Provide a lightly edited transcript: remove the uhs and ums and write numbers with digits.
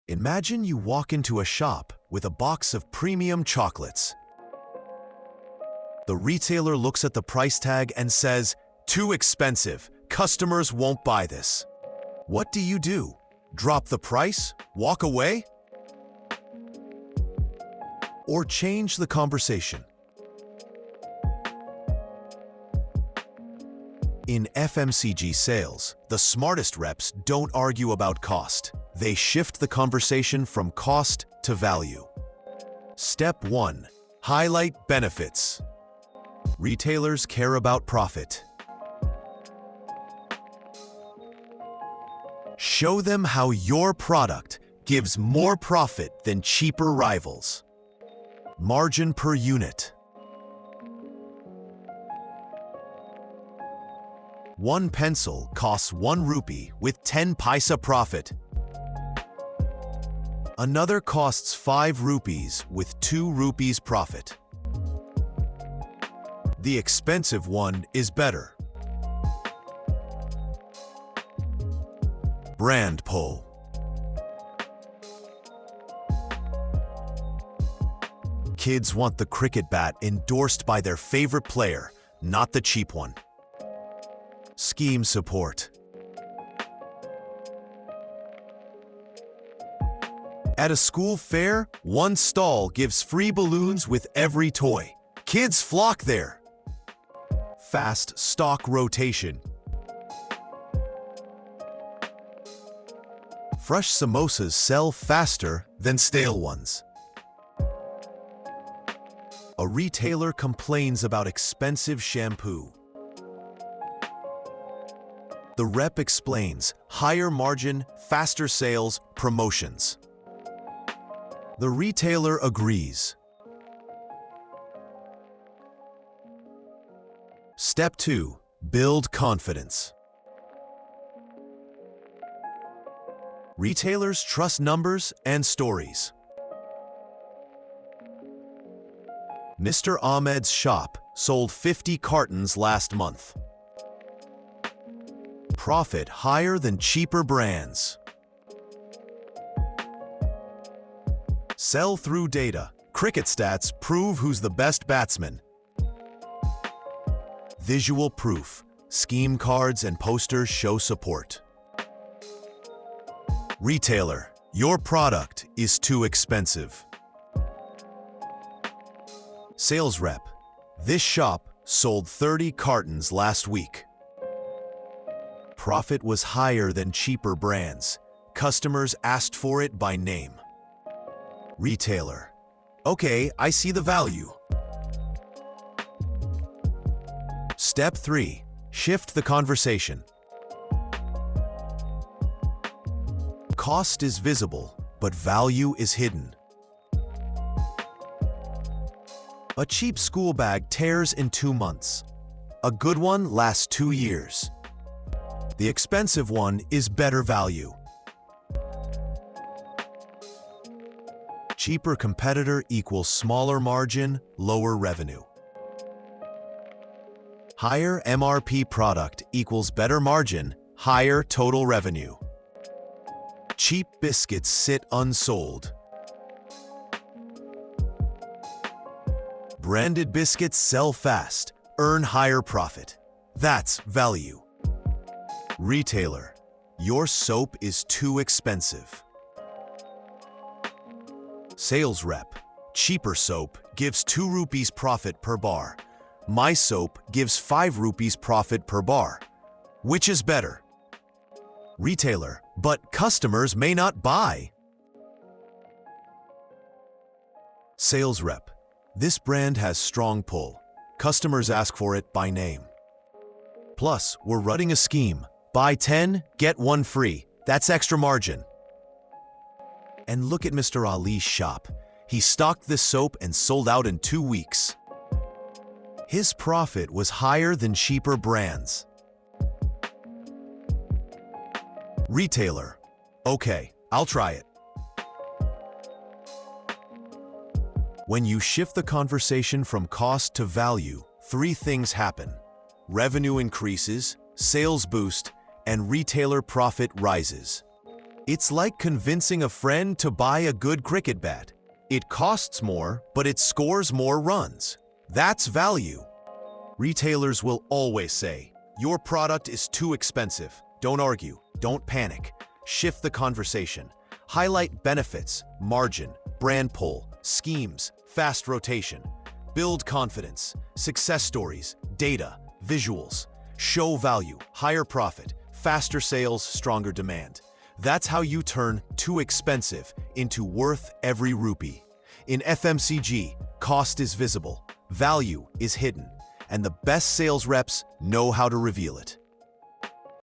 Imagine you walk into a shop with a box of premium chocolates. The retailer looks at the price tag and says, "Too expensive. Customers won't buy this." What do? Drop the price? Walk away? Or change the conversation? In FMCG sales, the smartest reps don't argue about cost. They shift the conversation from cost to value. Step 1. Highlight benefits. Retailers care about profit. Show them how your product gives more profit than cheaper rivals. Margin per unit. 1 pencil costs 1 rupee with 10 paisa profit. Another costs 5 rupees with 2 rupees profit. The expensive one is better. Brand pull. Kids want the cricket bat endorsed by their favorite player, not the cheap one. Scheme support. At a school fair, one stall gives free balloons with every toy. Kids flock there. Fast stock rotation. Fresh samosas sell faster than stale ones. A retailer complains about expensive shampoo. The rep explains higher margin, faster sales, promotions. The retailer agrees. Step 2. Build confidence. Retailers trust numbers and stories. Mr. Ahmed's shop sold 50 cartons last month. Profit higher than cheaper brands. Sell-through data. Cricket stats prove who's the best batsman. Visual proof. Scheme cards and posters show support. Retailer, your product is too expensive. Sales rep, this shop sold 30 cartons last week. Profit was higher than cheaper brands. Customers asked for it by name. Retailer, okay, I see the value. Step 3. Shift the conversation. Cost is visible, but value is hidden. A cheap school bag tears in 2 months. A good one lasts 2 years. The expensive one is better value. Cheaper competitor equals smaller margin, lower revenue. Higher MRP product equals better margin, higher total revenue. Cheap biscuits sit unsold. Branded biscuits sell fast, earn higher profit. That's value. Retailer, your soap is too expensive. Sales rep, cheaper soap gives 2 rupees profit per bar. My soap gives 5 rupees profit per bar. Which is better? Retailer, but customers may not buy. Sales rep, this brand has strong pull. Customers ask for it by name. Plus, we're running a scheme. Buy 10, get 1 free. That's extra margin. And look at Mr. Ali's shop. He stocked this soap and sold out in 2 weeks. His profit was higher than cheaper brands. Retailer, okay, I'll try it. When you shift the conversation from cost to value, 3 things happen. Revenue increases, sales boost, and retailer profit rises. It's like convincing a friend to buy a good cricket bat. It costs more, but it scores more runs. That's value. Retailers will always say, "Your product is too expensive." Don't argue, don't panic. Shift the conversation. Highlight benefits, margin, brand pull, schemes, fast rotation. Build confidence, success stories, data, visuals. Show value, higher profit, faster sales, stronger demand. That's how you turn too expensive into worth every rupee. In FMCG, cost is visible, value is hidden, and the best sales reps know how to reveal it.